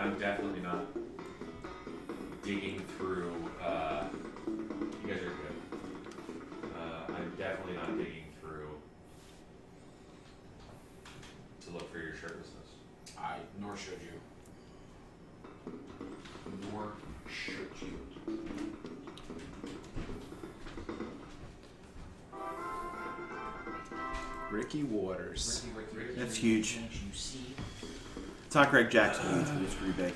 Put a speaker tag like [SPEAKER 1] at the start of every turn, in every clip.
[SPEAKER 1] I'm definitely not digging through. You guys are good. I'm definitely not digging through to look for your shirtlessness.
[SPEAKER 2] Nor should you. Nor should you.
[SPEAKER 3] Ricky Waters.
[SPEAKER 2] Ricky.
[SPEAKER 3] That's huge. It's not Greg Jackson huge, but it's pretty big.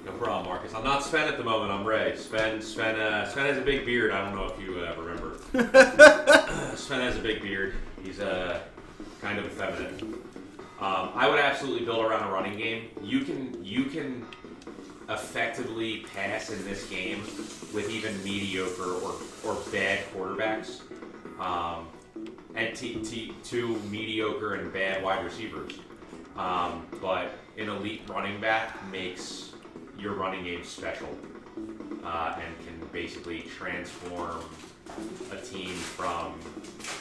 [SPEAKER 1] No problem, Marcus. I'm not Sven at the moment. I'm Ray. Sven has a big beard. I don't know if you remember. Sven has a big beard. He's kind of effeminate. I would absolutely build around a running game. You can effectively pass in this game with even mediocre or bad quarterbacks, and two mediocre and bad wide receivers. But an elite running back makes your running game special, and can basically transform a team from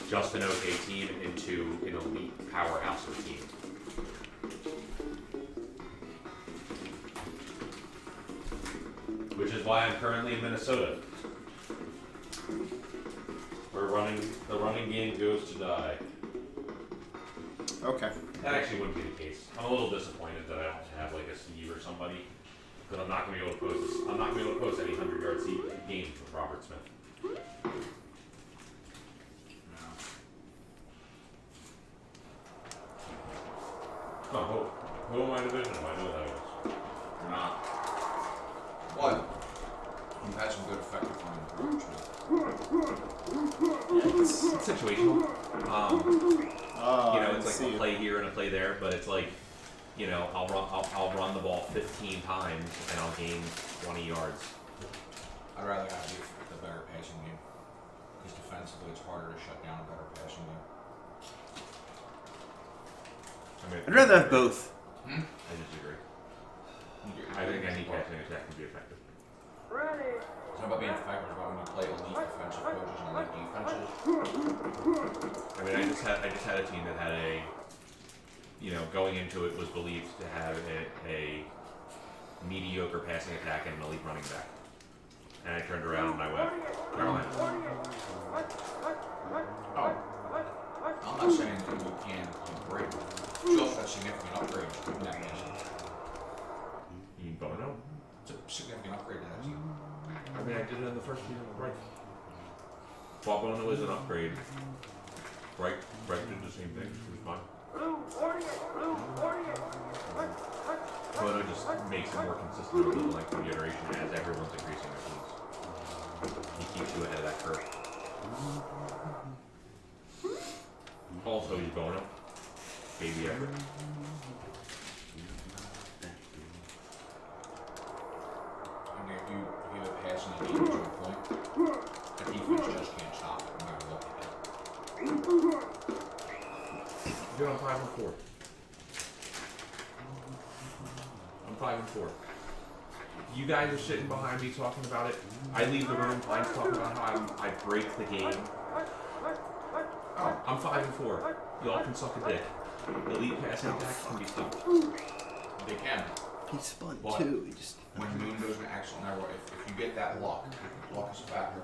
[SPEAKER 1] just an okay team into an elite powerhouse of a team. Which is why I'm currently in Minnesota. The running game goes to die.
[SPEAKER 3] Okay.
[SPEAKER 1] That actually wouldn't be the case. I'm a little disappointed that I don't have like a Steve or somebody, but I'm not going to be able to post this. I'm not going to be able to post any 100-yard games with Robert Smith. Oh, who am I division? I know that is.
[SPEAKER 2] You're not. What? You've had some good effective running approach.
[SPEAKER 1] It's situational. It's like a play here and a play there, but it's like, I'll run the ball 15 times and I'll gain 20 yards.
[SPEAKER 2] I'd rather have the better passing game. Because defensively it's harder to shut down a better passing game.
[SPEAKER 3] I'd rather have both.
[SPEAKER 1] I disagree. I think any passing attack can be effective.
[SPEAKER 2] It's not about being effective, it's about when you play elite defensive coaches and elite defenses.
[SPEAKER 1] I mean, I just had a team that had going into it was believed to have a mediocre passing attack and an elite running back. And I turned around and I went, Carolina.
[SPEAKER 2] Oh. I'm not saying that you can't upgrade. You also have significant upgrades in that game.
[SPEAKER 1] You don't know.
[SPEAKER 2] It's a significant upgrade to that team.
[SPEAKER 1] I mean, I did it in the first year, right? Bono was an upgrade. Right did the same thing. It was fine. Bono just makes it more consistent over the length of the iteration as everyone's increasing their teams. He keeps you ahead of that curve. Also, he's Bono. Baby effort.
[SPEAKER 2] I mean, if you have a passing game to a point, the defense just can't stop it no matter what they do.
[SPEAKER 1] Dude, I'm 5-4. I'm 5-4. You guys are sitting behind me talking about it. I leave the room. I'm talking about how I break the game. Oh, I'm 5-4. Y'all can suck a dick. Elite passing attacks can be stopped.
[SPEAKER 2] They can.
[SPEAKER 3] He spun
[SPEAKER 2] But
[SPEAKER 3] too. He just
[SPEAKER 2] when Moon goes into excellent error, if you get that luck is a factor.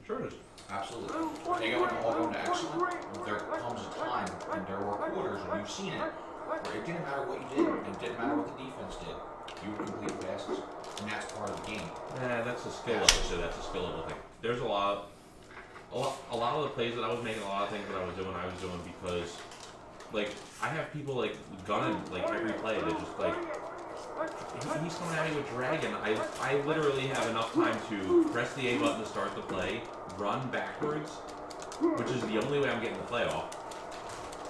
[SPEAKER 1] Sure it is.
[SPEAKER 2] Absolutely. If they go into all go into excellent, there comes a time, and there were quarters, and you've seen it, where it didn't matter what you did, it didn't matter what the defense did. You would complete passes, and that's part of the game.
[SPEAKER 1] That's a skill level. So that's a skill level thing. There's a lot of the plays that I was making, a lot of things that I was doing because, like, I have people like gunning like every play. They're just like, he's coming at me with dragon. I literally have enough time to press the A button to start the play, run backwards, which is the only way I'm getting the play off,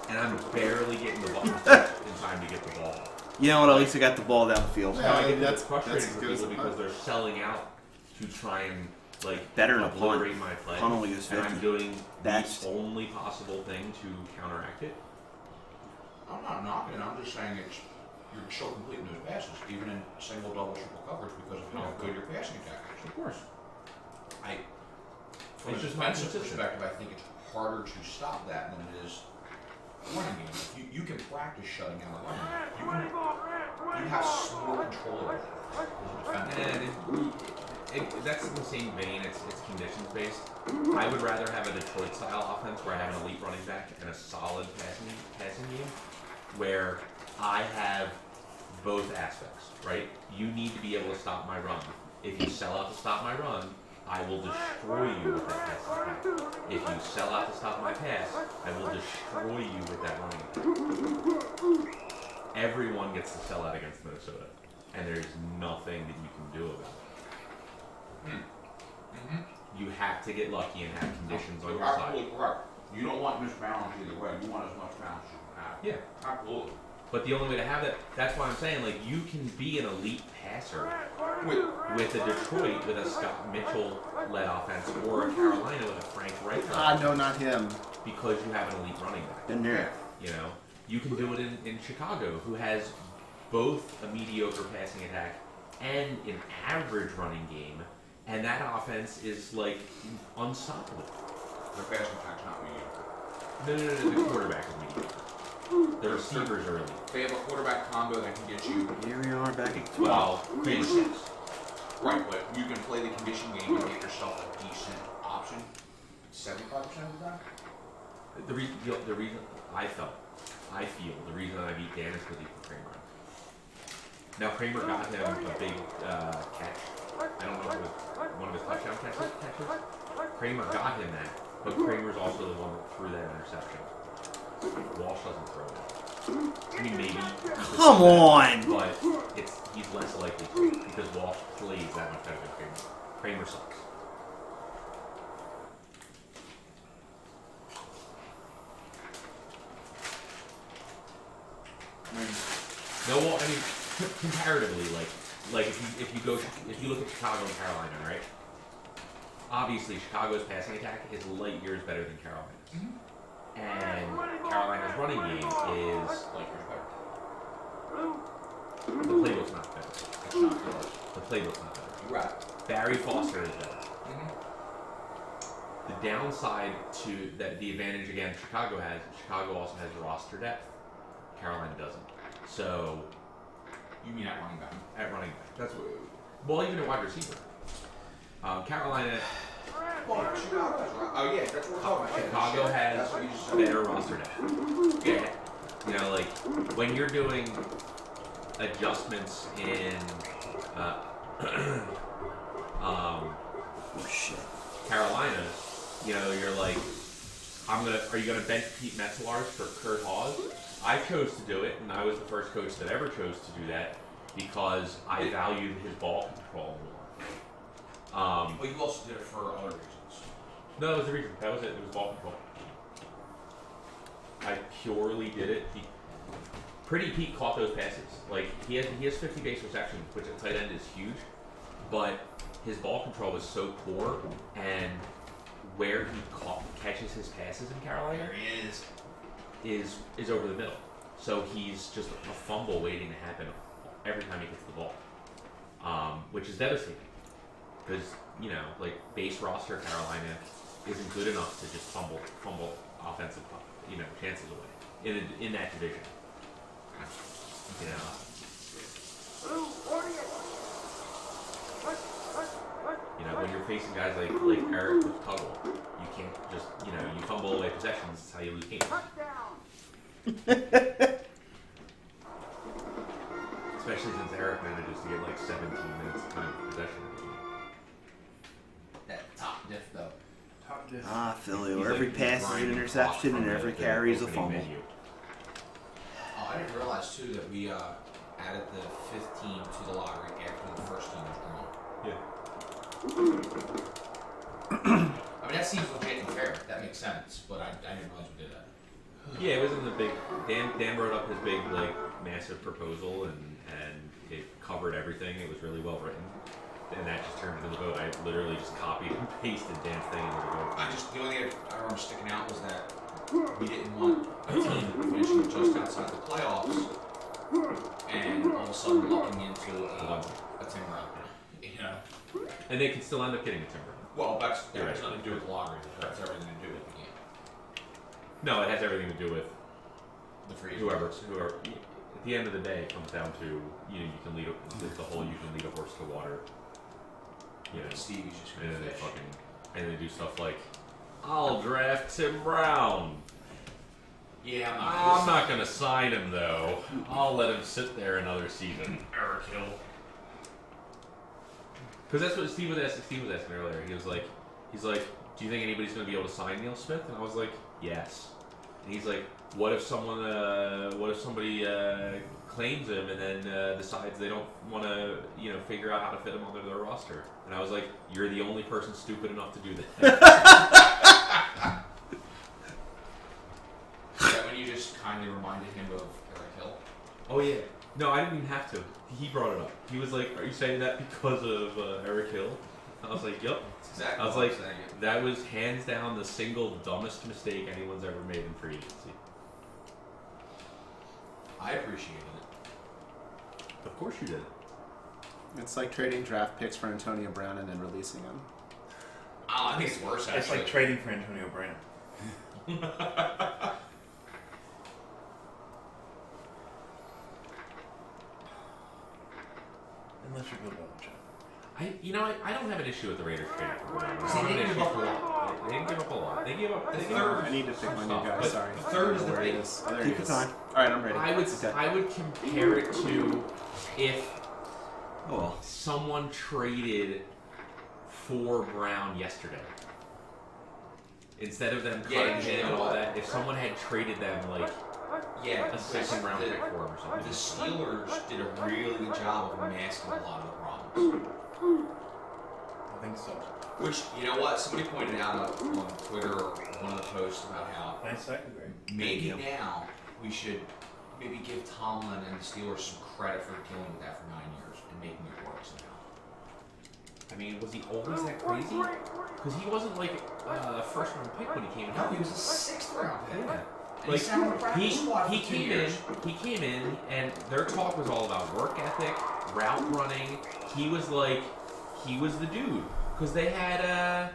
[SPEAKER 1] and I'm barely getting the ball in time to get the ball.
[SPEAKER 3] You know what? At least I got the ball down the field.
[SPEAKER 1] Now I get that's frustrating for people because they're selling out to try and
[SPEAKER 3] better than a punt.
[SPEAKER 1] My play,
[SPEAKER 3] Punt only goes 50.
[SPEAKER 1] And I'm doing the only possible thing to counteract it.
[SPEAKER 2] I'm not knocking it. I'm just saying you're still completing those passes, even in single, double, triple coverage, because of how good your passing attack is.
[SPEAKER 1] Of course.
[SPEAKER 2] From a defensive perspective, I think it's harder to stop that than it is running game. You can practice shutting down a running game. You have more control over that as a defender.
[SPEAKER 1] And that's in the same vein. It's conditions based. I would rather have a Detroit style offense where I have an elite running back and a solid passing game, where I have both aspects. Right? You need to be able to stop my run. If you sell out to stop my run, I will destroy you with that passing attack. If you sell out to stop my pass, I will destroy you with that running attack. Everyone gets to sell out against Minnesota, and there's nothing that you can do about it. Mm-hmm. You have to get lucky and have conditions on your side.
[SPEAKER 2] Absolutely correct. You don't want misbalance either way. You want as much balance as you can have.
[SPEAKER 1] Yeah.
[SPEAKER 2] Absolutely.
[SPEAKER 1] But the only way to have that, that's why I'm saying, like, you can be an elite passer with a Detroit, with a Scott Mitchell-led offense, or a Carolina with a Frank Reich offense.
[SPEAKER 3] No, not him.
[SPEAKER 1] Because you have an elite running back.
[SPEAKER 3] In there.
[SPEAKER 1] You know? You can do it in Chicago, who has both a mediocre passing attack and an average running game, and that offense is, like, unstoppable.
[SPEAKER 2] Their passing attack's not mediocre.
[SPEAKER 1] No, the quarterback is mediocre. The receivers are elite.
[SPEAKER 2] They have a quarterback combo that can get you.
[SPEAKER 3] Here we are back at
[SPEAKER 1] 12.
[SPEAKER 2] Maybe 6. Right, but you can play the condition game and get yourself a decent option 75% of the time.
[SPEAKER 1] The reason I feel the reason I beat Dan is because he put Kramer on. Now Kramer got him a big catch. I don't know if it was one of his touchdown catches. Kramer got him that, but Kramer's also the one that threw that interception. Walsh doesn't throw it. I mean, maybe.
[SPEAKER 3] Come on!
[SPEAKER 1] But he's less likely to because Walsh plays that much better than Kramer. Kramer sucks. No, well, I mean, comparatively, like if you look at Chicago and Carolina, right? Obviously, Chicago's passing attack is light years better than Carolina's. Mm-hmm. And Carolina's running game is
[SPEAKER 2] Like yours better.
[SPEAKER 1] the playbook's not better.
[SPEAKER 2] It's not good.
[SPEAKER 1] The playbook's not better.
[SPEAKER 2] You're right.
[SPEAKER 1] Barry Foster is better.
[SPEAKER 2] Mm-hmm.
[SPEAKER 1] The downside to that, the advantage again Chicago has, Chicago also has roster depth. Carolina doesn't. So,
[SPEAKER 2] You mean at running back?
[SPEAKER 1] at running back, that's what. Well, even at wide receiver. Carolina.
[SPEAKER 2] Well, Chicago has oh yeah, that's what we're talking about.
[SPEAKER 1] Chicago has
[SPEAKER 2] That's what you just said.
[SPEAKER 1] better roster depth. Yeah. You know, like when you're doing adjustments in Carolina, you know, you're like, are you gonna bench Pete Metzelaars for Kurt Hawes? I chose to do it, and I was the first coach that ever chose to do that because I valued his ball control more.
[SPEAKER 2] But you also did it for other reasons.
[SPEAKER 1] No, that was the reason. That was it. It was ball control. I purely did it. Pretty Pete caught those passes. Like he has 50 base receptions, which at tight end is huge, but his ball control was so poor, and where he catches his passes in Carolina is over the middle. So he's just a fumble waiting to happen every time he gets the ball, which is devastating because you know, like base roster Carolina isn't good enough to just fumble offensive, you know, chances away in that division. You know. You know, when you're facing guys like Eric with Tuggle, you can't just, you know, you fumble away possessions. That's how you lose games. Especially since Eric manages to get like 17 minutes of time of possession.
[SPEAKER 2] That top diff though. Top diff.
[SPEAKER 3] Philly,
[SPEAKER 1] He's
[SPEAKER 3] where every
[SPEAKER 1] like
[SPEAKER 3] pass is an interception and every carry is a
[SPEAKER 1] opening
[SPEAKER 3] fumble.
[SPEAKER 1] menu.
[SPEAKER 2] Oh, I didn't realize too that we added the 5th team to the lottery after the first team was drawn.
[SPEAKER 1] Yeah.
[SPEAKER 2] I mean, that seems legit and fair. That makes sense, but I didn't realize we did that.
[SPEAKER 1] Yeah, it was in the big. Dan wrote up his big, like, massive proposal, and it covered everything. It was really well written, and that just turned into the vote. I literally just copied and pasted Dan's thing into the vote.
[SPEAKER 2] The only thing I remember sticking out was that we didn't want a team finishing just outside the playoffs, and all of a sudden looking into a team run. You know.
[SPEAKER 1] And they can still end up getting a timber.
[SPEAKER 2] Well, that has nothing to do with the lottery. That's everything to do with the game.
[SPEAKER 1] No, it has everything to do with
[SPEAKER 2] The free
[SPEAKER 1] whoever. At the end of the day, it comes down to you can lead the whole you can lead a horse to water.
[SPEAKER 2] Stevie's just
[SPEAKER 1] and
[SPEAKER 2] gonna
[SPEAKER 1] then
[SPEAKER 2] fish.
[SPEAKER 1] they do stuff like, I'll draft Tim Brown.
[SPEAKER 2] Yeah,
[SPEAKER 1] I'm not gonna sign him though. I'll let him sit there another season. Eric Hill. Because that's what Steve was asking earlier. He's like, do you think anybody's gonna be able to sign Neil Smith? And I was like, yes. And he's like, what if somebody claims him and then decides they don't want to, figure out how to fit him onto their roster? And I was like, you're the only person stupid enough to do that.
[SPEAKER 2] Is that when you just kindly reminded him of Eric Hill?
[SPEAKER 1] Oh yeah. No, I didn't even have to. He brought it up. He was like, are you saying that because of Eric Hill? I was like, yep.
[SPEAKER 2] That's exactly
[SPEAKER 1] I was
[SPEAKER 2] what
[SPEAKER 1] like,
[SPEAKER 2] I'm saying.
[SPEAKER 1] that was hands down the single dumbest mistake anyone's ever made in free agency.
[SPEAKER 2] I appreciated it.
[SPEAKER 1] Of course you did.
[SPEAKER 3] It's like trading draft picks for Antonio Brown and then releasing him.
[SPEAKER 2] Oh, I think it's worse, actually.
[SPEAKER 4] It's like trading for Antonio Brown. Unless you're Bill Belichick.
[SPEAKER 1] I don't have an issue with the Raiders trading for Brown.
[SPEAKER 2] See, they didn't give up a lot.
[SPEAKER 1] They didn't give up a lot. They gave up.
[SPEAKER 3] I need to pick my new guy.
[SPEAKER 1] But
[SPEAKER 3] Sorry.
[SPEAKER 1] the third is the
[SPEAKER 3] Where he
[SPEAKER 1] thing.
[SPEAKER 3] is. Oh, there
[SPEAKER 4] Take
[SPEAKER 3] he
[SPEAKER 4] your
[SPEAKER 3] is.
[SPEAKER 4] time.
[SPEAKER 3] All right, I'm ready.
[SPEAKER 1] I would compare it to if
[SPEAKER 3] Oh,
[SPEAKER 1] someone traded for Brown yesterday. Instead of them cutting him and all that, if someone had traded them like a second round pick for him or something.
[SPEAKER 2] The Steelers did a really good job of masking a lot of the problems.
[SPEAKER 4] I think so.
[SPEAKER 2] Which, you know what? Somebody pointed out on Twitter or one of the posts about how
[SPEAKER 4] Nice secondary.
[SPEAKER 2] maybe now we should maybe give Tomlin and the Steelers some credit for dealing with that for 9 years and making it work somehow.
[SPEAKER 1] I mean, was he always that crazy? Because he wasn't like a first round pick when he came in.
[SPEAKER 2] No, he was a 6th round pick.
[SPEAKER 1] Yeah.
[SPEAKER 2] And he sat on the practice squad
[SPEAKER 1] he
[SPEAKER 2] for 2
[SPEAKER 1] came
[SPEAKER 2] years.
[SPEAKER 1] in, and their talk was all about work ethic, route running. He was the dude. Because they had,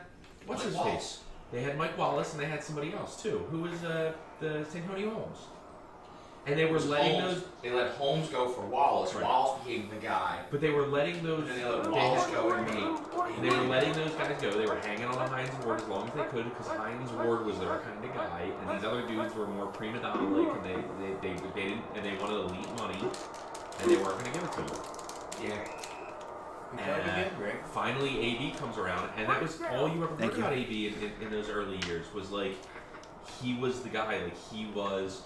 [SPEAKER 1] what's his face? They had Mike Wallace and they had somebody else too. Who was the Santonio Holmes. And they were letting those.
[SPEAKER 2] They let Holmes go for Wallace.
[SPEAKER 1] Right.
[SPEAKER 2] Wallace became the guy.
[SPEAKER 1] But they were letting those.
[SPEAKER 2] And then they let Wallace go and me.
[SPEAKER 1] And they were letting those guys go. They were hanging on to Hines Ward as long as they could because Hines Ward was their kind of guy, and these other dudes were more prima donna like, and they didn't, and they wanted elite money, and they weren't going to give it to them.
[SPEAKER 2] Yeah.
[SPEAKER 1] And finally, AB comes around, and that was all you ever heard about AB in those early years was like he was the guy, like he was.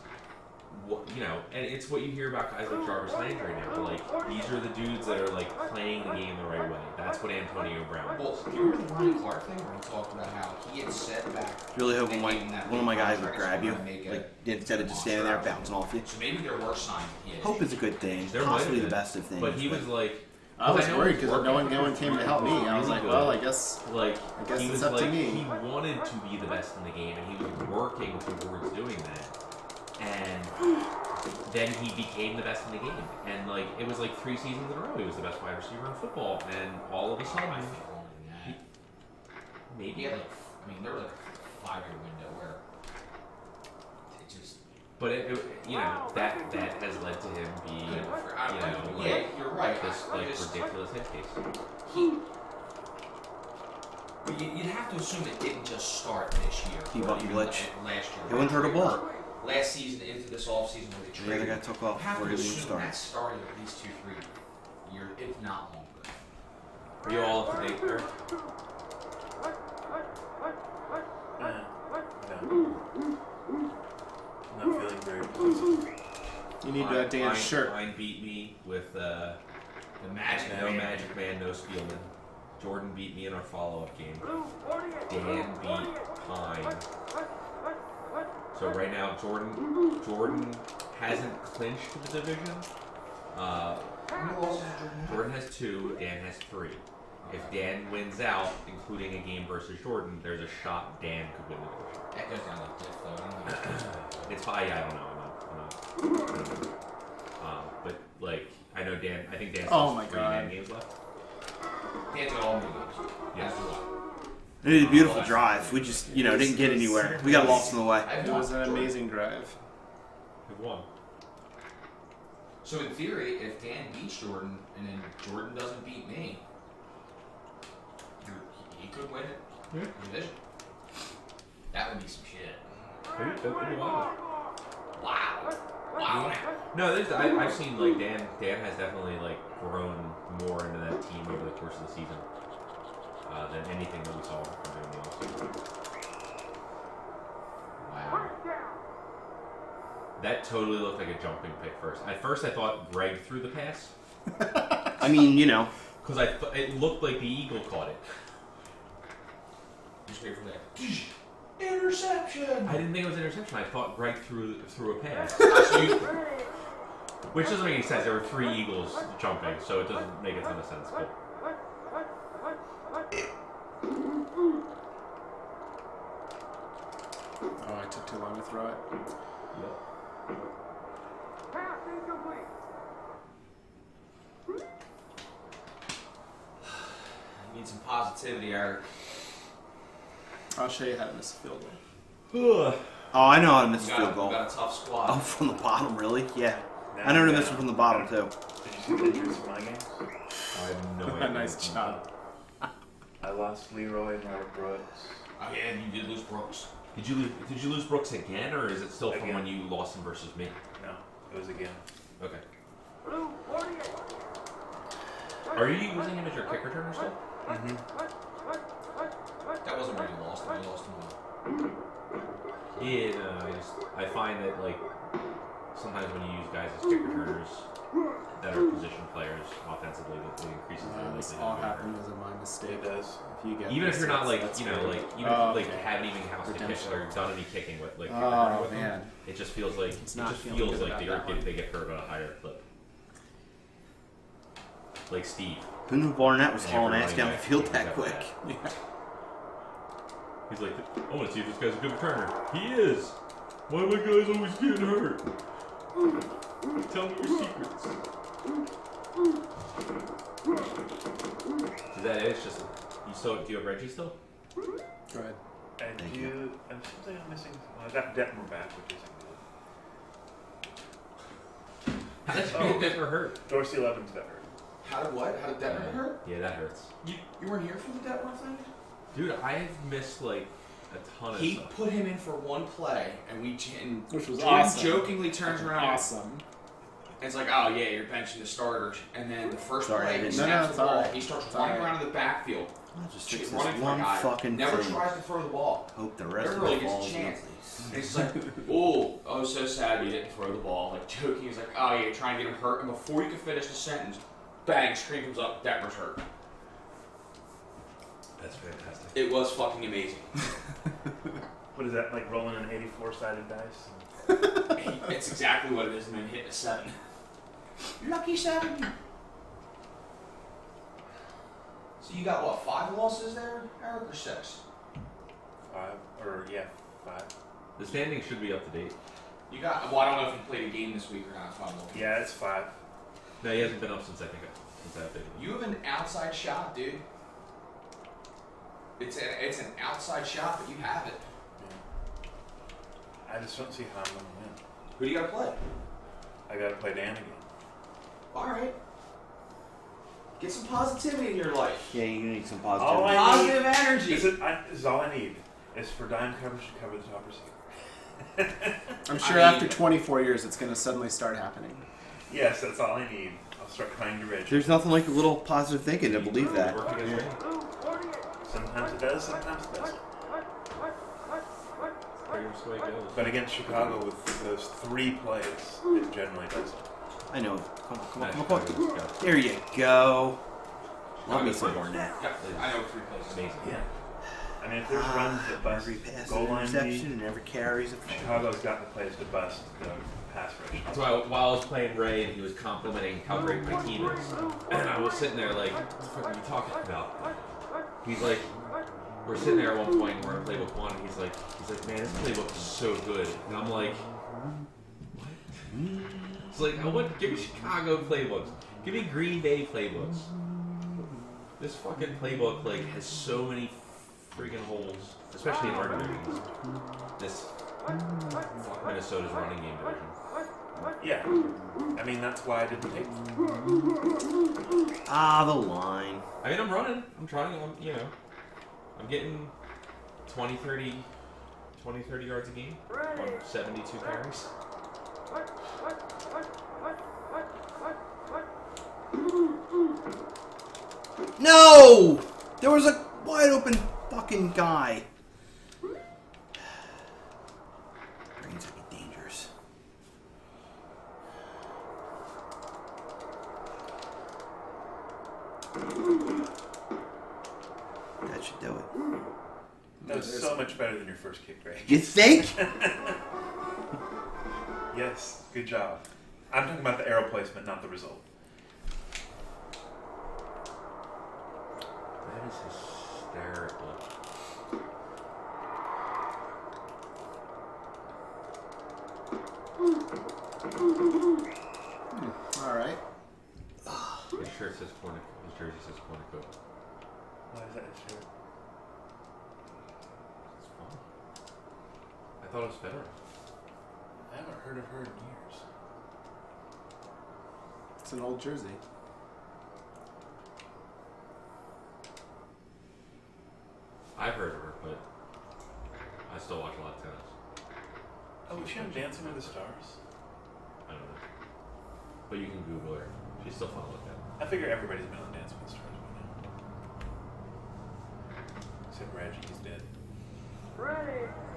[SPEAKER 1] And it's what you hear about guys like Jarvis Landry now. Like, these are the dudes that are, like, playing the game the right way. That's what Antonio Brown was.
[SPEAKER 2] Well, do you remember the Ryan Clark thing where he talked about how he had set back...
[SPEAKER 3] really hoping one of my guys would grab you, like instead of just standing there bouncing off you.
[SPEAKER 2] So maybe there were signs that he had...
[SPEAKER 3] Hope is a good thing.
[SPEAKER 1] There might have
[SPEAKER 3] Possibly the
[SPEAKER 1] been,
[SPEAKER 3] best of things.
[SPEAKER 1] But he was like...
[SPEAKER 3] I was
[SPEAKER 1] know
[SPEAKER 3] worried
[SPEAKER 1] it
[SPEAKER 3] because no one
[SPEAKER 1] working.
[SPEAKER 3] came to help me. I was like, well, I guess
[SPEAKER 1] Like,
[SPEAKER 3] guess
[SPEAKER 1] he
[SPEAKER 3] it's
[SPEAKER 1] was
[SPEAKER 3] up to
[SPEAKER 1] like,
[SPEAKER 3] me.
[SPEAKER 1] he wanted to be the best in the game, and he was working towards doing that. And then he became the best in the game. And, like, it was like 3 seasons in a row he was the best wide receiver in football. And all of a sudden...
[SPEAKER 2] I think longer than that.
[SPEAKER 1] Maybe.
[SPEAKER 2] He had like... I mean, there was like a 5-year window where... It just...
[SPEAKER 1] But that has led to him being,
[SPEAKER 2] yeah, you're right.
[SPEAKER 1] this like ridiculous head case.
[SPEAKER 2] But you'd have to assume it didn't just start this year.
[SPEAKER 3] He
[SPEAKER 2] or
[SPEAKER 3] bought
[SPEAKER 2] even
[SPEAKER 3] Glitch.
[SPEAKER 2] Last year.
[SPEAKER 3] He wouldn't hurt a ball.
[SPEAKER 2] Last season into this offseason where they
[SPEAKER 3] The
[SPEAKER 2] traded.
[SPEAKER 3] other guy took off
[SPEAKER 2] You have
[SPEAKER 3] before
[SPEAKER 2] to
[SPEAKER 3] he even
[SPEAKER 2] assume
[SPEAKER 3] started.
[SPEAKER 2] that started at least 2-3 years, if not longer.
[SPEAKER 1] Are you all up to date there?
[SPEAKER 4] Not feeling very positive.
[SPEAKER 3] You need Dan's shirt.
[SPEAKER 1] Mine beat me with
[SPEAKER 2] The Magic
[SPEAKER 1] no
[SPEAKER 2] Man.
[SPEAKER 1] Magic Man, no Spielman. Jordan beat me in our follow-up game. Dan beat Pine. So right now, Jordan hasn't clinched the division. Jordan has 2, Dan has 3. If Dan wins out, including a game versus Jordan, there's a shot Dan could win the division.
[SPEAKER 2] That goes down like diff, though. I don't know.
[SPEAKER 1] It's fine. Yeah, I don't know. I'm not. But like, I know Dan. I think Dan still
[SPEAKER 3] Oh
[SPEAKER 1] has
[SPEAKER 3] my
[SPEAKER 1] 3
[SPEAKER 3] God.
[SPEAKER 1] Dan games left.
[SPEAKER 2] Dan's got all the games.
[SPEAKER 1] Yes.
[SPEAKER 3] It was a beautiful drive. We just, didn't get anywhere. We got lost in the way.
[SPEAKER 2] I've
[SPEAKER 3] It was an amazing drive.
[SPEAKER 1] Have won.
[SPEAKER 2] So in theory, if Dan beats Jordan and then Jordan doesn't beat me, he could win it.
[SPEAKER 1] Yeah.
[SPEAKER 2] Division. That would be some shit.
[SPEAKER 1] That'd be wild.
[SPEAKER 2] Wow. Wow.
[SPEAKER 1] No, I've seen like Dan has definitely like grown more into that team over the course of the season than anything that we saw from him in the offseason.
[SPEAKER 2] Wow.
[SPEAKER 1] That totally looked like a jumping pick first. At first, I thought Greg threw the pass
[SPEAKER 3] I mean, you know.
[SPEAKER 1] because it looked like the Eagle caught it.
[SPEAKER 2] Just wait for that. Interception!
[SPEAKER 1] I didn't think it was an interception. I thought Greg threw a pass, which doesn't make any sense. There were 3 Eagles jumping, so it doesn't make a ton of sense. But
[SPEAKER 5] Oh, I took too long to throw it.
[SPEAKER 1] yep.
[SPEAKER 2] I need some positivity, Eric.
[SPEAKER 5] I'll show you how to miss a field goal.
[SPEAKER 3] Oh, I know how to miss a
[SPEAKER 2] You
[SPEAKER 3] field goal.
[SPEAKER 2] got a tough squad.
[SPEAKER 3] Oh, from the bottom, really? Yeah.
[SPEAKER 4] Now
[SPEAKER 3] I know how to
[SPEAKER 4] you
[SPEAKER 3] miss
[SPEAKER 4] got-
[SPEAKER 3] it from the bottom, too.
[SPEAKER 4] Did you see the injuries in my games?
[SPEAKER 1] I have no idea.
[SPEAKER 5] Nice job.
[SPEAKER 4] I lost Leroy and Robert Brooks.
[SPEAKER 2] Oh yeah, and you did lose Brooks.
[SPEAKER 1] Did you lose Brooks again, or is it still from
[SPEAKER 4] Again.
[SPEAKER 1] when you lost him versus me?
[SPEAKER 4] No, it was again.
[SPEAKER 1] Okay. Are you using him as your kick returner still?
[SPEAKER 4] Mm-hmm.
[SPEAKER 2] That wasn't where you lost him. You lost him.
[SPEAKER 1] Yeah, no, I find that like sometimes when you use guys as kick returners that are position players offensively, that it increases their
[SPEAKER 5] This
[SPEAKER 1] likelihood
[SPEAKER 5] all
[SPEAKER 1] of getting
[SPEAKER 5] happened as a my mistake.
[SPEAKER 4] It does.
[SPEAKER 5] If you get
[SPEAKER 1] even if
[SPEAKER 5] this,
[SPEAKER 1] you're not like
[SPEAKER 5] that's
[SPEAKER 1] you know
[SPEAKER 5] weird.
[SPEAKER 1] like even
[SPEAKER 5] Oh,
[SPEAKER 1] if like
[SPEAKER 5] okay.
[SPEAKER 1] haven't even housed a kick
[SPEAKER 5] Redemption.
[SPEAKER 1] or done any kicking with like
[SPEAKER 5] Oh
[SPEAKER 1] with them,
[SPEAKER 5] man.
[SPEAKER 1] it just feels like
[SPEAKER 5] It's not
[SPEAKER 1] it just
[SPEAKER 5] feeling
[SPEAKER 1] feels
[SPEAKER 5] good
[SPEAKER 1] like
[SPEAKER 5] about
[SPEAKER 1] they
[SPEAKER 5] that one.
[SPEAKER 1] they get hurt at a higher clip. Like Steve.
[SPEAKER 3] Who knew Barnett was
[SPEAKER 1] Yeah,
[SPEAKER 3] hauling
[SPEAKER 1] for
[SPEAKER 3] ass
[SPEAKER 1] running
[SPEAKER 3] down the
[SPEAKER 1] back,
[SPEAKER 3] field
[SPEAKER 1] he's
[SPEAKER 3] that
[SPEAKER 1] got
[SPEAKER 3] quick?
[SPEAKER 1] that. He's like, I want to see if this guy's a good returner. He is. Why are my guys always getting hurt? Tell me your secrets. Is that it? It's just do you have Reggie still?
[SPEAKER 5] Go ahead.
[SPEAKER 4] And
[SPEAKER 3] Thank
[SPEAKER 4] I'm something I'm missing. Well, I got Detmer back, which isn't good.
[SPEAKER 1] How did you get Detmer hurt?
[SPEAKER 4] Dorsey Levin's got hurt.
[SPEAKER 2] How did what? How did Detmer hurt?
[SPEAKER 1] Yeah, that hurts.
[SPEAKER 2] You weren't here for the Detmer thing?
[SPEAKER 1] Dude, I've missed like a ton of
[SPEAKER 2] He
[SPEAKER 1] stuff.
[SPEAKER 2] put him in for one play, and
[SPEAKER 5] Which was
[SPEAKER 2] Jordan
[SPEAKER 5] awesome.
[SPEAKER 2] jokingly turns around.
[SPEAKER 5] Awesome.
[SPEAKER 2] And it's like, oh yeah, you're benching the starters. And then the first
[SPEAKER 3] Sorry, I
[SPEAKER 2] play, he
[SPEAKER 3] didn't-
[SPEAKER 5] No,
[SPEAKER 2] snaps
[SPEAKER 5] it's
[SPEAKER 2] the ball.
[SPEAKER 5] alright.
[SPEAKER 2] He starts
[SPEAKER 5] It's
[SPEAKER 2] running
[SPEAKER 5] alright.
[SPEAKER 2] around in the backfield.
[SPEAKER 3] I'll just
[SPEAKER 2] He's
[SPEAKER 3] fix
[SPEAKER 2] running
[SPEAKER 3] this
[SPEAKER 2] for a
[SPEAKER 3] one
[SPEAKER 2] guy.
[SPEAKER 3] fucking
[SPEAKER 2] Never
[SPEAKER 3] thing.
[SPEAKER 2] tries to throw the ball.
[SPEAKER 3] Hope the rest
[SPEAKER 2] Never
[SPEAKER 3] of
[SPEAKER 2] really
[SPEAKER 3] the
[SPEAKER 2] gets a
[SPEAKER 3] balls
[SPEAKER 2] chance.
[SPEAKER 3] don't.
[SPEAKER 2] And he's like, oh, so sad you didn't throw the ball. Like joking. He's like, oh yeah, trying to get him hurt. And before you could finish the sentence, bang, screen comes up, Detmer's hurt.
[SPEAKER 1] That's fantastic.
[SPEAKER 2] It was fucking amazing.
[SPEAKER 4] What is that, like rolling an 84-sided dice?
[SPEAKER 2] It's exactly what it is, and then hitting a 7. Lucky 7. So you got what, 5 losses there, Eric, or 6?
[SPEAKER 4] 5.
[SPEAKER 1] The standings should be up to date.
[SPEAKER 2] You got. Well, I don't know if you played a game this week or not. That's why I'm looking.
[SPEAKER 4] Yeah, it's 5.
[SPEAKER 1] No, he hasn't been up since I updated.
[SPEAKER 2] You have an outside shot, dude. It's an outside shot, but you have it.
[SPEAKER 4] Yeah. I just don't see how I'm going to win.
[SPEAKER 2] Who do you got to play?
[SPEAKER 4] I got to play Dan again.
[SPEAKER 2] All right. Get some positivity in your life.
[SPEAKER 3] Yeah, you need some
[SPEAKER 4] All
[SPEAKER 3] positivity.
[SPEAKER 4] I
[SPEAKER 2] Positive energy.
[SPEAKER 4] This is all I need. Is for dime coverage to cover the top receiver.
[SPEAKER 5] I'm sure
[SPEAKER 2] I mean-
[SPEAKER 5] after 24 years, it's going to suddenly start happening.
[SPEAKER 4] Yes, that's all I need. I'll start crying to Reggie.
[SPEAKER 3] There's nothing like a little positive thinking to believe that.
[SPEAKER 1] Work against me.
[SPEAKER 4] Sometimes it does, sometimes it doesn't.
[SPEAKER 1] Figure this way it goes.
[SPEAKER 4] But against Chicago with those 3 plays, it generally doesn't.
[SPEAKER 3] I know. Come on, come on,
[SPEAKER 1] Nice.
[SPEAKER 3] come on, come on. There you go. Love me some Barnett.
[SPEAKER 2] Yeah, I know 3 plays.
[SPEAKER 1] Amazing.
[SPEAKER 4] Yeah. I mean, if there's runs that bust
[SPEAKER 3] Every pass is
[SPEAKER 4] goal
[SPEAKER 3] an
[SPEAKER 4] line
[SPEAKER 3] interception
[SPEAKER 4] lead,
[SPEAKER 3] and every carry's a
[SPEAKER 4] Chicago's got the plays to bust the pass rush.
[SPEAKER 1] That's why while I was playing Ray and he was complimenting how great my team is, and I was sitting there like, what the fuck are you talking about? He's like, we're sitting there at one point and we're in playbook 1 and he's like, man, this playbook is so good. And I'm like, what? It's like, give me Chicago playbooks. Give me Green Bay playbooks. This fucking playbook like has so many freaking holes, especially in our divisions. This Minnesota's running game division.
[SPEAKER 4] Yeah. I mean, that's why I didn't take them.
[SPEAKER 3] Ah, the line.
[SPEAKER 1] I mean, I'm running. I'm trying. I'm getting 20, 30 yards a game on 72 carries.
[SPEAKER 3] No! There was a wide open fucking guy. Brains would be dangerous. That should do it.
[SPEAKER 4] That was so much better than your first kick, Greg.
[SPEAKER 3] You think?
[SPEAKER 4] Yes, good job. I'm talking about the arrow placement, not the result.
[SPEAKER 1] That is hysterical.
[SPEAKER 5] All right.
[SPEAKER 1] His shirt says Quantico. His jersey says Quantico.
[SPEAKER 4] Why is that a shirt?
[SPEAKER 1] It's fun. I thought it was federal.
[SPEAKER 4] I haven't heard of her in years.
[SPEAKER 5] It's an old jersey.
[SPEAKER 1] I've heard of her, but I still watch a lot of tennis.
[SPEAKER 4] Oh, was she on Dancing with the Stars?
[SPEAKER 1] I don't know. But you can Google her. She's still fun to look at.
[SPEAKER 4] I figure everybody's been on Dancing with the Stars by now. Except Reggie, he's dead.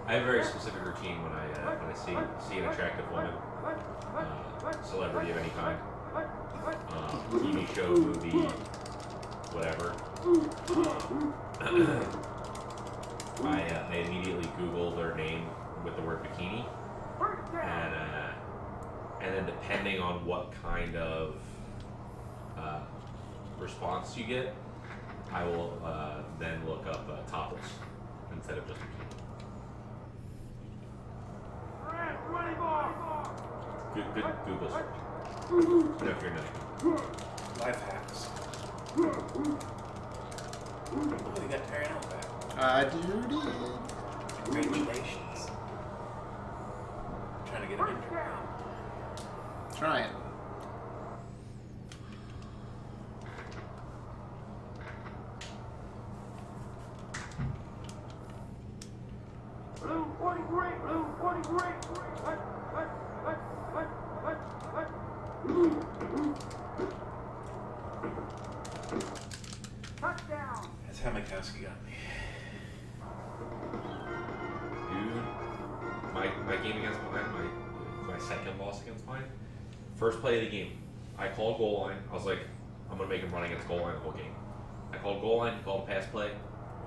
[SPEAKER 1] I have a very specific routine when I see an attractive woman, celebrity of any kind, TV show, movie, whatever. I immediately Google their name with the word bikini, and then depending on what kind of response you get, I will then look up topless instead of just bikini. Good Google search. No, if you're not.
[SPEAKER 4] Life hacks. Oh, you got Terry Allen back.
[SPEAKER 5] I do.
[SPEAKER 4] Congratulations. Trying to get him in.
[SPEAKER 5] Trying.
[SPEAKER 4] That's how Mikowski got me.
[SPEAKER 1] Dude, my game against mine, my second loss against mine, first play of the game, I called goal line. I was like, I'm going to make him run against goal line the whole game. I called goal line, he called a pass play.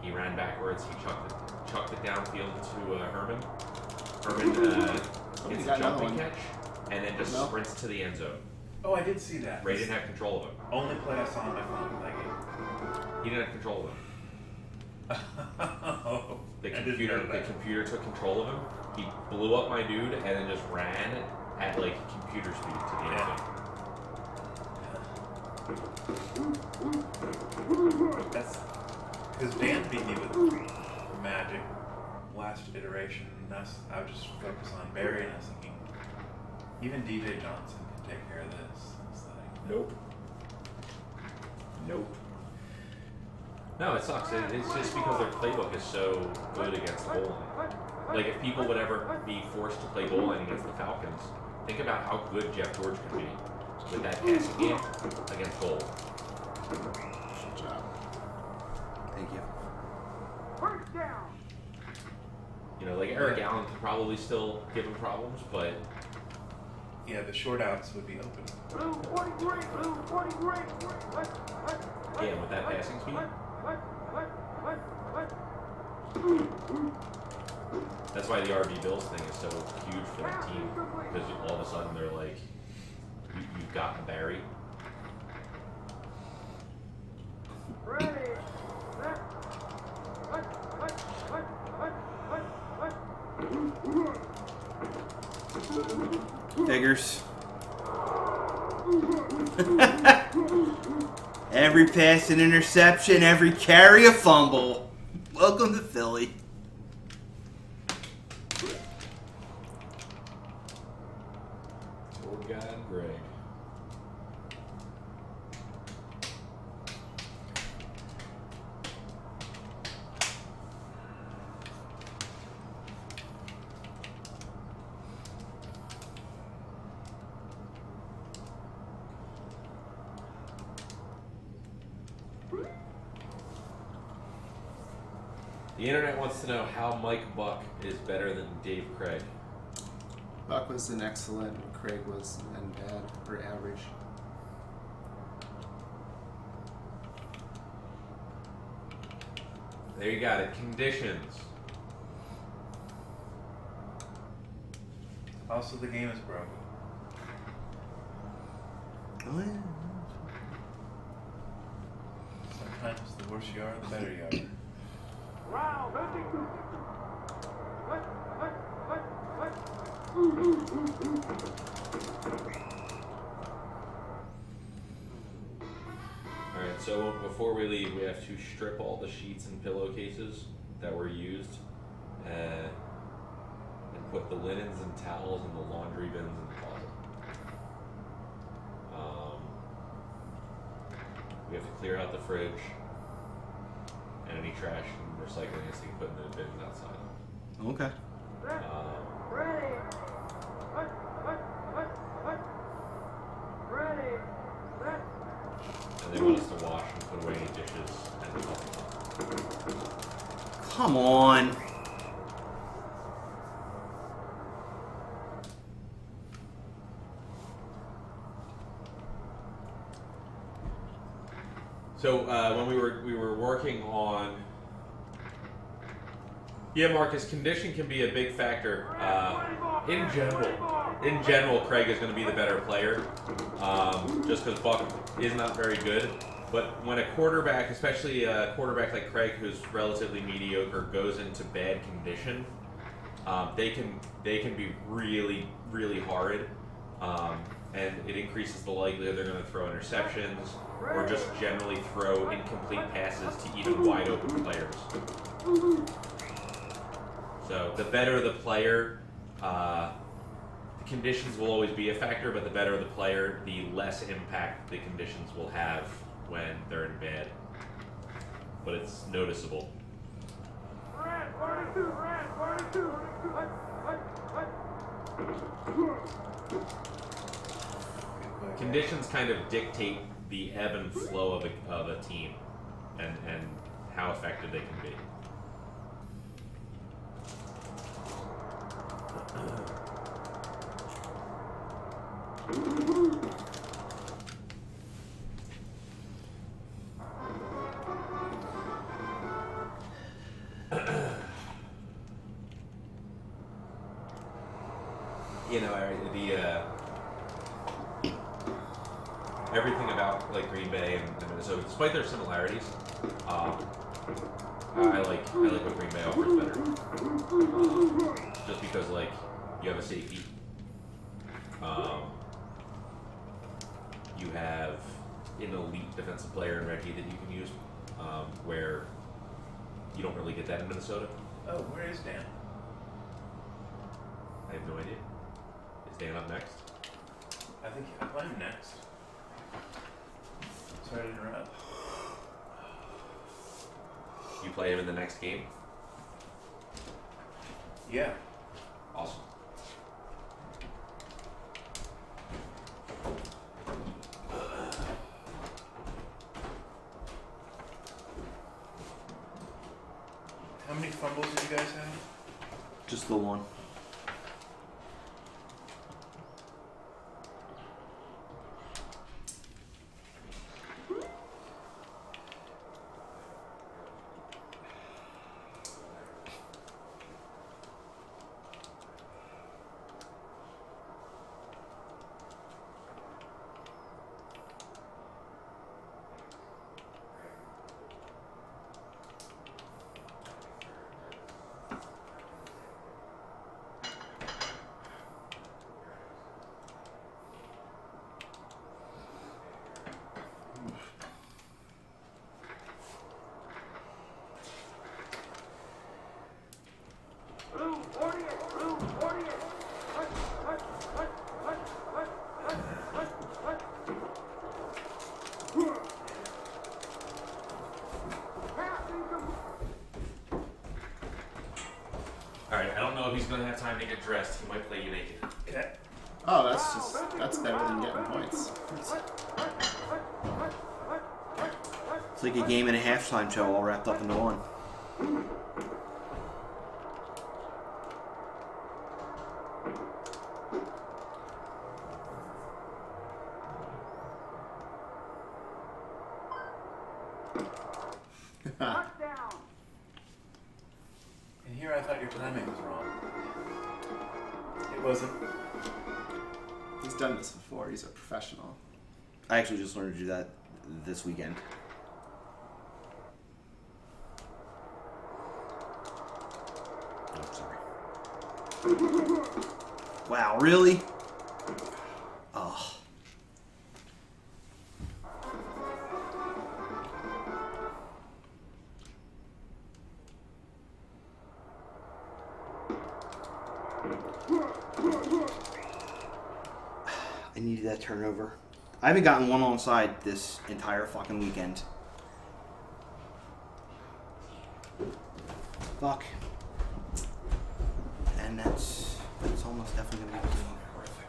[SPEAKER 1] He ran backwards, he chucked it downfield to Herman. Herman gets a jumping catch, and then just sprints to the end zone.
[SPEAKER 4] Oh, I did see that.
[SPEAKER 1] Ray didn't have control of him.
[SPEAKER 4] Only play I saw on my phone in that game.
[SPEAKER 1] He didn't have control of him.
[SPEAKER 4] Oh,
[SPEAKER 1] The computer took control of him. He blew up my dude and then just ran at like computer speed to the end zone.
[SPEAKER 4] That's because Dan beat me with Magic last iteration. And I would just focus on Barry, and I was thinking, even DJ Johnson can take care of this. It's like,
[SPEAKER 1] Nope. No, it sucks. It's just because their playbook is so good against the goal line. Like, if people would ever be forced to play goal line against the Falcons, think about how good Jeff George could be with that passing game against goal.
[SPEAKER 5] Good job.
[SPEAKER 3] Thank you.
[SPEAKER 1] You know, like Eric Allen could probably still give him problems, but
[SPEAKER 4] yeah, the short outs would be open.
[SPEAKER 1] yeah, with that passing speed. That's why the RB Bills thing is so huge for that team, because all of a sudden they're like, you've got Barry.
[SPEAKER 3] Figures. Every pass an interception, every carry a fumble. Welcome to Philly.
[SPEAKER 5] Old
[SPEAKER 1] Guy and Greg. The internet wants to know how Mike Buck is better than Dave Craig.
[SPEAKER 5] Buck was an excellent, Craig was an bad or average.
[SPEAKER 1] There you got it. Conditions.
[SPEAKER 4] Also, the game is broken.
[SPEAKER 3] Oh, yeah.
[SPEAKER 4] Sometimes the worse you are, the better you are.
[SPEAKER 1] Alright, so before we leave, we have to strip all the sheets and pillowcases that were used and put the linens and towels in the laundry bins in the closet. We have to clear out the fridge and any trash and recycling has to get put in the bins outside.
[SPEAKER 3] Okay.
[SPEAKER 1] And they want us to wash and put away any dishes and coffee.
[SPEAKER 3] Come on.
[SPEAKER 1] So when we were working on, yeah, Marcus, condition can be a big factor. In general, Craig is going to be the better player, just because Buck is not very good. But when a quarterback, especially a quarterback like Craig, who's relatively mediocre, goes into bad condition, they can be really, really horrid. And it increases the likelihood they're going to throw interceptions or just generally throw incomplete passes to even wide open players. So the better the player, the conditions will always be a factor, but the better the player, the less impact the conditions will have when they're in bad. But it's noticeable. Conditions kind of dictate the ebb and flow of a team and how effective they can be. You know, everything about like Green Bay and Minnesota, despite their similarities, I like what Green Bay offers better. Just because like you have a safety, you have an elite defensive player in Reggie that you can use, where you don't really get that in Minnesota.
[SPEAKER 4] Oh, where is Dan?
[SPEAKER 1] I have no idea. Is Dan up next?
[SPEAKER 4] I think I play him next. Sorry to interrupt.
[SPEAKER 1] You play him in the next game?
[SPEAKER 4] Yeah.
[SPEAKER 1] Awesome.
[SPEAKER 4] How many fumbles did you guys have?
[SPEAKER 3] Just the one.
[SPEAKER 1] Alright, I don't know if he's going to have time to get dressed. He might play you naked.
[SPEAKER 4] Okay.
[SPEAKER 5] Oh, that's better than getting points.
[SPEAKER 3] It's like a game and a halftime show all wrapped up into one.
[SPEAKER 4] And here I thought your timing was wrong. It wasn't.
[SPEAKER 5] He's done this before. He's a professional.
[SPEAKER 3] I actually just learned to do that this weekend. Oh, sorry. Wow, really? Oh. I needed that turnover. I haven't gotten one onside this entire fucking weekend. Fuck. And that's almost definitely gonna be horrific.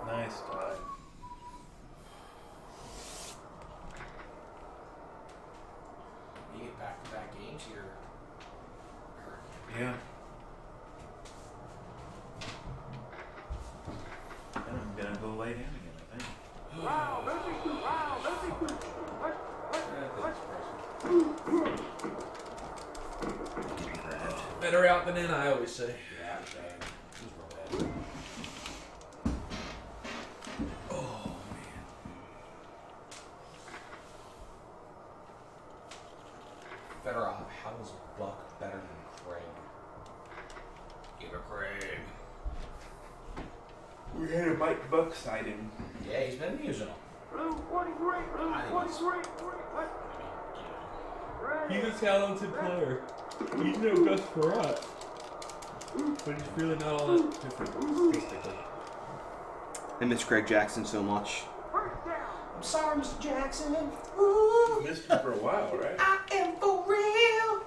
[SPEAKER 4] Nice dive.
[SPEAKER 2] You get back-to-back games here.
[SPEAKER 4] Yeah. And I'm gonna go lay down again, I think.
[SPEAKER 1] Better out than in, I always say.
[SPEAKER 2] Yeah, I'm saying. This is real bad.
[SPEAKER 1] Oh, man.
[SPEAKER 2] Better off. How is Buck better than Craig? Give it Craig.
[SPEAKER 4] We had a Mike Buck sighting.
[SPEAKER 2] Yeah, he's been using them.
[SPEAKER 1] He's a talented player. He's no Gus Farrat. But he's really not all that different statistically.
[SPEAKER 3] I miss Greg Jackson so much.
[SPEAKER 2] I'm sorry, Mr. Jackson.
[SPEAKER 4] Missed him for a while, right?
[SPEAKER 2] I am for real.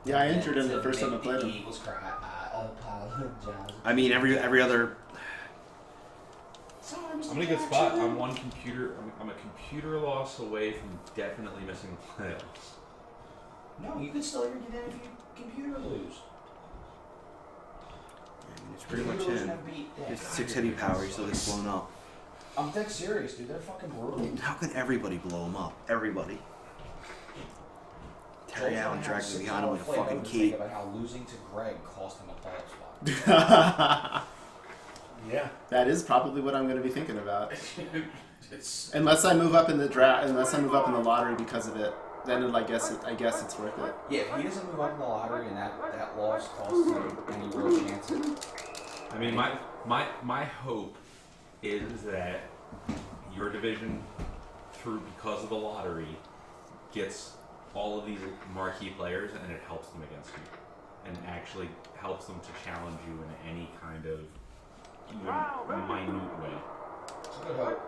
[SPEAKER 5] Yeah, I injured him the first time I
[SPEAKER 2] make
[SPEAKER 5] played
[SPEAKER 2] the
[SPEAKER 5] him.
[SPEAKER 2] Eagles cry. I apologize.
[SPEAKER 3] I mean, every other.
[SPEAKER 2] Sorry, Mr.
[SPEAKER 1] I'm in a good spot.
[SPEAKER 2] Jackson.
[SPEAKER 1] I'm one computer. I'm a computer loss away from definitely missing the playoffs.
[SPEAKER 2] No, you could still get in if you computer lose.
[SPEAKER 3] I mean, it's pretty much
[SPEAKER 2] Computer lose
[SPEAKER 3] him.
[SPEAKER 2] have beat- yeah,
[SPEAKER 3] Just
[SPEAKER 2] God,
[SPEAKER 3] 6
[SPEAKER 2] you're
[SPEAKER 3] heavy
[SPEAKER 2] gonna
[SPEAKER 3] power, he still gets blown up.
[SPEAKER 2] I'm dead serious, dude. They're fucking brutal.
[SPEAKER 3] How can everybody blow him up? Everybody. Terry Allen drags me behind him like a fucking key.
[SPEAKER 2] About how losing to Greg cost him a playoff spot.
[SPEAKER 4] Yeah.
[SPEAKER 5] That is probably what I'm going to be thinking about.
[SPEAKER 2] It's
[SPEAKER 5] Unless I move up in the draft, unless I move up in the lottery because of it, then I guess it's worth it.
[SPEAKER 2] yeah. If he doesn't move up in the lottery and that loss costs him any real chance at
[SPEAKER 1] I mean, my hope is that your division, because of the lottery, gets all of these marquee players, and it helps them against you, and actually helps them to challenge you in any kind of even minute way.
[SPEAKER 2] It's a good hope.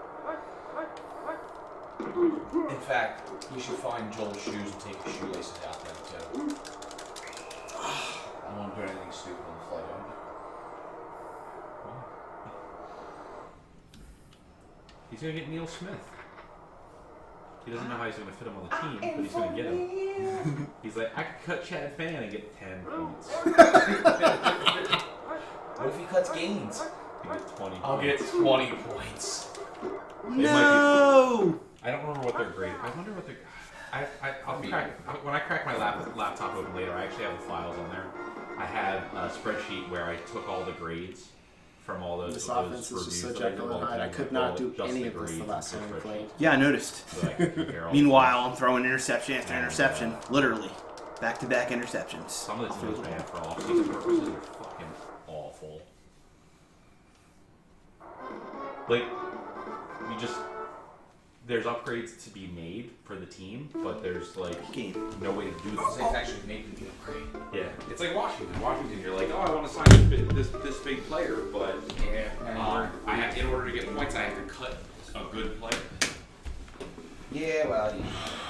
[SPEAKER 2] In fact, you should find Joel's shoes and take his shoelaces out there too. I won't do anything stupid on the flight home.
[SPEAKER 1] He's gonna get Neil Smith. He doesn't know how he's gonna fit him on the team, but he's gonna get him. He's like, I could cut Chad Fan and get 10 points.
[SPEAKER 2] What if he cuts gains?
[SPEAKER 1] He gets 20
[SPEAKER 2] I'll
[SPEAKER 1] points.
[SPEAKER 2] get 20 points.
[SPEAKER 3] No!
[SPEAKER 1] I don't remember what they're graded. I wonder what they're. I'll crack, when I crack my laptop open later, I actually have the files on there. I have a spreadsheet where I took all the grades from all those.
[SPEAKER 5] This
[SPEAKER 1] those
[SPEAKER 5] offense is
[SPEAKER 1] reviews
[SPEAKER 5] just so
[SPEAKER 1] that I did
[SPEAKER 5] Jekyll and
[SPEAKER 1] all the
[SPEAKER 5] Hyde. I
[SPEAKER 1] time,
[SPEAKER 5] could
[SPEAKER 1] like
[SPEAKER 5] not
[SPEAKER 1] all
[SPEAKER 5] do
[SPEAKER 1] just
[SPEAKER 5] any
[SPEAKER 1] the
[SPEAKER 5] of this the
[SPEAKER 1] grades
[SPEAKER 5] last
[SPEAKER 1] in
[SPEAKER 5] time we
[SPEAKER 1] the
[SPEAKER 5] played.
[SPEAKER 1] spreadsheet,
[SPEAKER 3] Yeah, I noticed.
[SPEAKER 1] so that I can compare all the
[SPEAKER 3] Meanwhile,
[SPEAKER 1] points.
[SPEAKER 3] I'm throwing interception after interception. Literally. Back-to-back interceptions.
[SPEAKER 1] Some of the teams they have for off-season purposes are fucking awful. Like,
[SPEAKER 6] there's upgrades to be made for the team, but there's like no way to do
[SPEAKER 2] It's
[SPEAKER 6] them.
[SPEAKER 2] actually making the upgrade.
[SPEAKER 6] Yeah.
[SPEAKER 1] It's like Washington. Washington, you're like, oh, I want to sign this big player, but I have, in order to get points, I have to cut a good player.
[SPEAKER 2] Yeah, well, yeah.